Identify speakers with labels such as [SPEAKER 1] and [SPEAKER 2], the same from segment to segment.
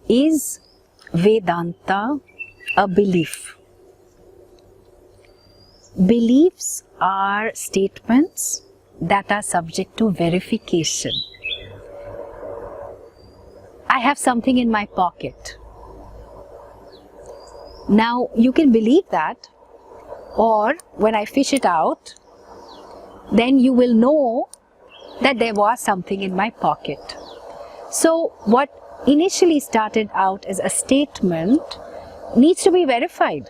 [SPEAKER 1] is Vedanta a belief? Beliefs are statements that are subject to verification. I have something in my pocket. Now, you can believe that, or when I fish it out, then you will know that there was something in my pocket. So, what initially started out as a statement needs to be verified.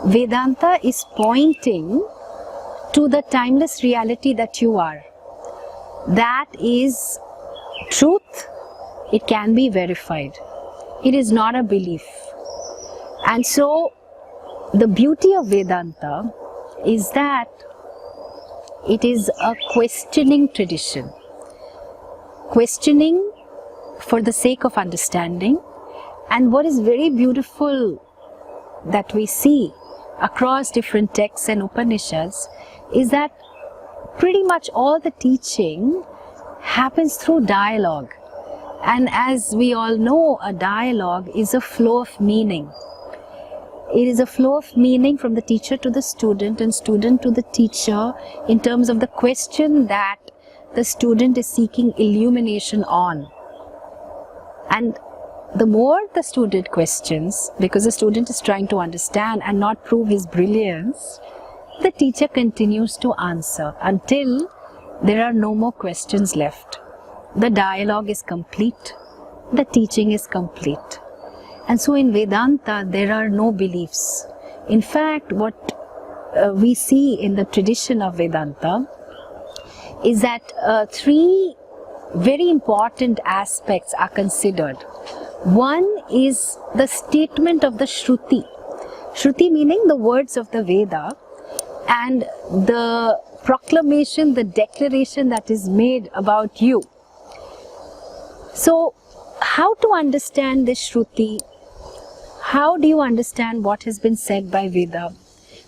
[SPEAKER 1] Vedanta is pointing to the timeless reality that you are. That is truth. It can be verified. It is not a belief. And so, the beauty of Vedanta is that it is a questioning tradition. Questioning for the sake of understanding. And what is very beautiful that we see across different texts and Upanishads is that pretty much all the teaching happens through dialogue. And as we all know, a dialogue is a flow of meaning. It is a flow of meaning from the teacher to the student and student to the teacher in terms of the question that the student is seeking illumination on. And the more the student questions, because the student is trying to understand and not prove his brilliance, the teacher continues to answer until there are no more questions left. The dialogue is complete, the teaching is complete. And so in Vedanta, there are no beliefs. In fact, what we see in the tradition of Vedanta is that three very important aspects are considered. One is the statement of the Shruti. Shruti meaning the words of the Veda, and the proclamation, the declaration that is made about you. So, how to understand this Shruti? How do you understand what has been said by Veda?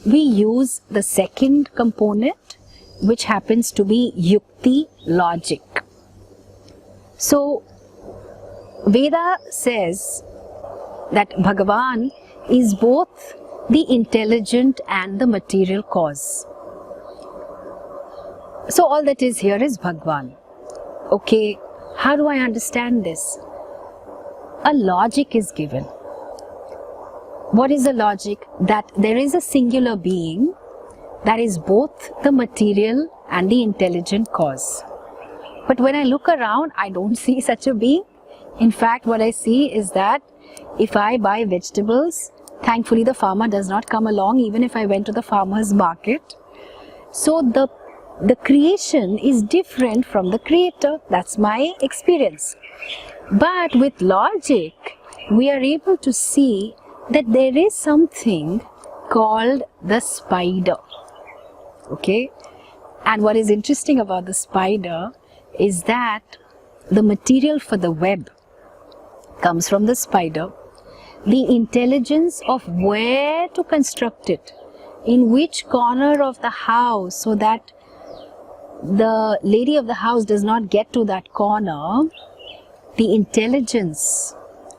[SPEAKER 1] We use the second component, which happens to be yukti, logic. So, Veda says that Bhagavan is both the intelligent and the material cause. So, all that is here is Bhagavan. Okay, how do I understand this? A logic is given. What is the logic? That there is a singular being that is both the material and the intelligent cause. But when I look around, I don't see such a being. In fact, what I see is that if I buy vegetables, thankfully the farmer does not come along, even if I went to the farmer's market. So the creation is different from the creator. That's my experience. But with logic, we are able to see that there is something called the spider. Okay? And what is interesting about the spider is that the material for the web comes from the spider. The intelligence of where to construct it, in which corner of the house, so that the lady of the house does not get to that corner, the intelligence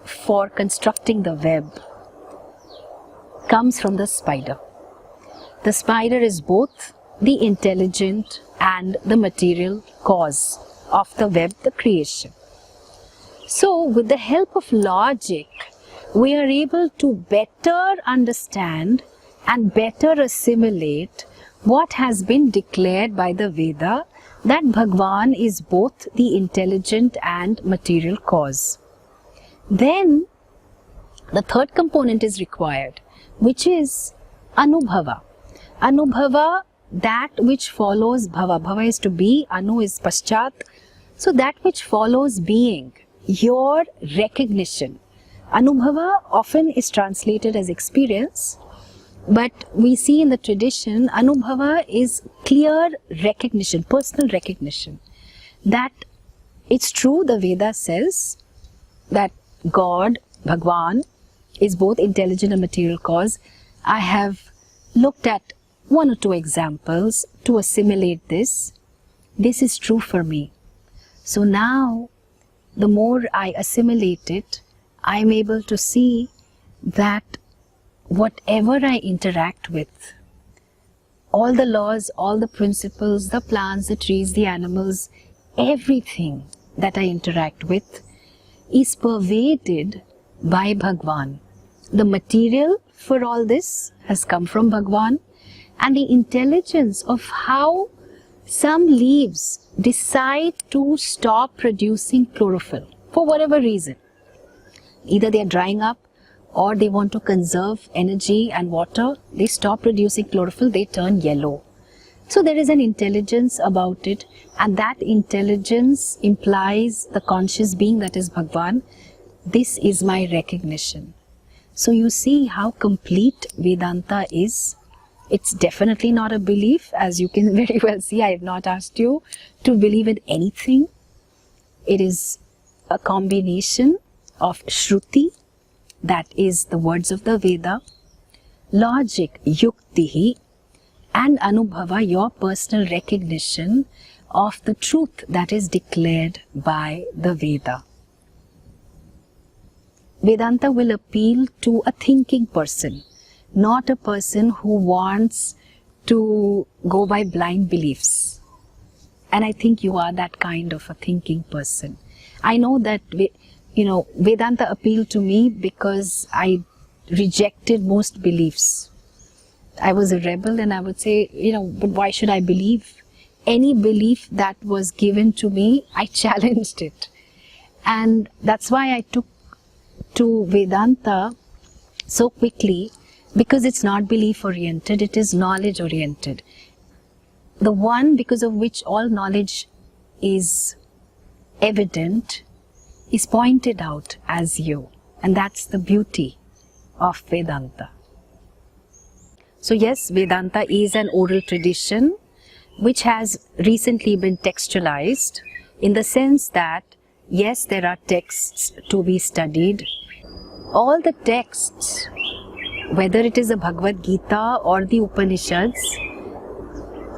[SPEAKER 1] for constructing the web comes from the spider. The spider is both the intelligent and the material cause of the web, the creation. So, with the help of logic, we are able to better understand and better assimilate what has been declared by the Veda, that Bhagavan is both the intelligent and material cause. Then, the third component is required, which is anubhava. Anubhava, that which follows bhava. Bhava is to be, anu is paschat. So that which follows being, your recognition. Anubhava often is translated as experience, but we see in the tradition, anubhava is clear recognition, personal recognition. That it's true, the Veda says that God, Bhagavan, is both intelligent and material cause. I have looked at one or two examples to assimilate this. This is true for me. So now, the more I assimilate it, I am able to see that whatever I interact with, all the laws, all the principles, the plants, the trees, the animals, everything that I interact with is pervaded by Bhagwan. The material for all this has come from Bhagwan, and the intelligence of how some leaves decide to stop producing chlorophyll for whatever reason. Either they are drying up or they want to conserve energy and water, they stop producing chlorophyll, they turn yellow. So there is an intelligence about it, and that intelligence implies the conscious being, that is Bhagwan. This is my recognition. So you see how complete Vedanta is. It's definitely not a belief, as you can very well see. I have not asked you to believe in anything. It is a combination of sruti, that is the words of the Veda, logic, yukti, and anubhava, your personal recognition of the truth that is declared by the Veda. Vedanta will appeal to a thinking person, not a person who wants to go by blind beliefs. And I think you are that kind of a thinking person. I know that, Vedanta appealed to me because I rejected most beliefs. I was a rebel, and I would say, but why should I believe? Any belief that was given to me, I challenged it. And that's why I took to Vedanta so quickly, because it's not belief oriented, it is knowledge oriented. The one because of which all knowledge is evident is pointed out as you, and that's the beauty of Vedanta. So yes, Vedanta is an oral tradition which has recently been textualized, in the sense that yes, there are texts to be studied. All the texts, whether it is the Bhagavad Gita or the Upanishads,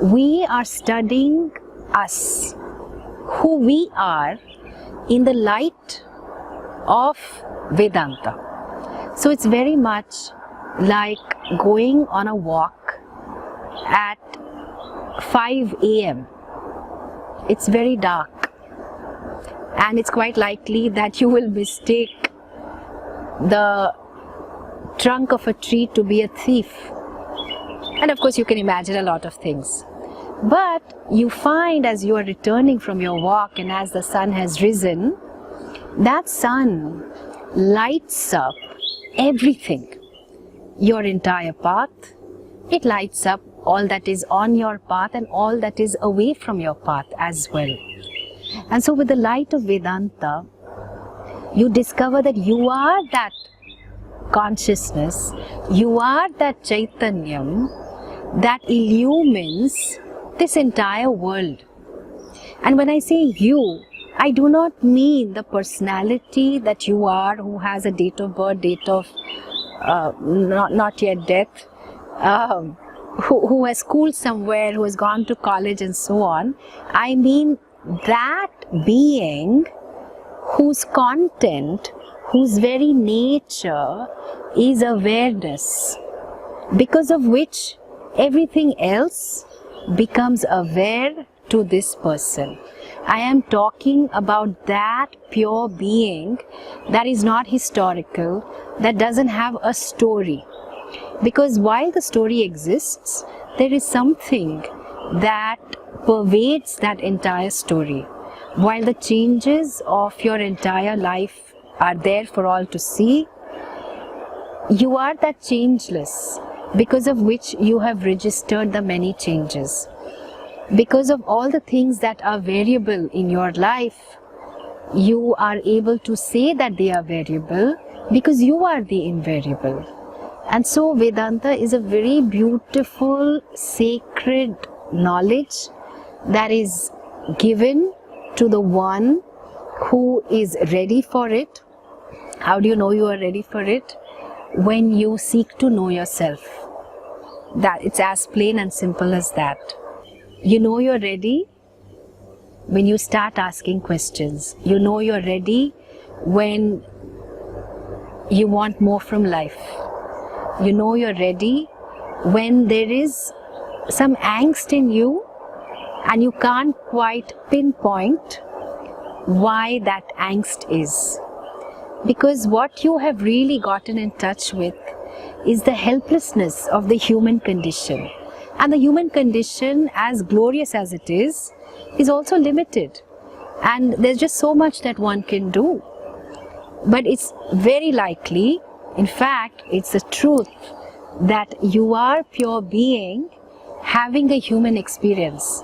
[SPEAKER 1] we are studying us, who we are, in the light of Vedanta. So it's very much like going on a walk at 5 a.m. It's very dark, and it's quite likely that you will mistake the trunk of a tree to be a thief. And of course you can imagine a lot of things. But you find, as you are returning from your walk and as the sun has risen, that sun lights up everything, your entire path. It lights up all that is on your path and all that is away from your path as well. And so with the light of Vedanta, you discover that you are that consciousness, you are that Chaitanyam that illumines this entire world. And when I say you, I do not mean the personality that you are, who has a date of birth, date of not yet death, who has schooled somewhere, who has gone to college and so on. I mean that being whose content, whose very nature is awareness, because of which everything else becomes aware to this person. I am talking about that pure being that is not historical, that doesn't have a story. Because while the story exists, there is something that pervades that entire story. While the changes of your entire life are there for all to see, you are that changeless, because of which you have registered the many changes. Because of all the things that are variable in your life, you are able to say that they are variable because you are the invariable. And so Vedanta is a very beautiful, sacred knowledge that is given to the one who is ready for it. How do you know you are ready for it? When you seek to know yourself. That it's as plain and simple as that. You know you're ready when you start asking questions. You know you're ready when you want more from life. You know you're ready when there is some angst in you and you can't quite pinpoint why that angst is. Because what you have really gotten in touch with is the helplessness of the human condition. And the human condition, as glorious as it is also limited. And there's just so much that one can do. But it's very likely, in fact, it's the truth, that you are pure being having a human experience.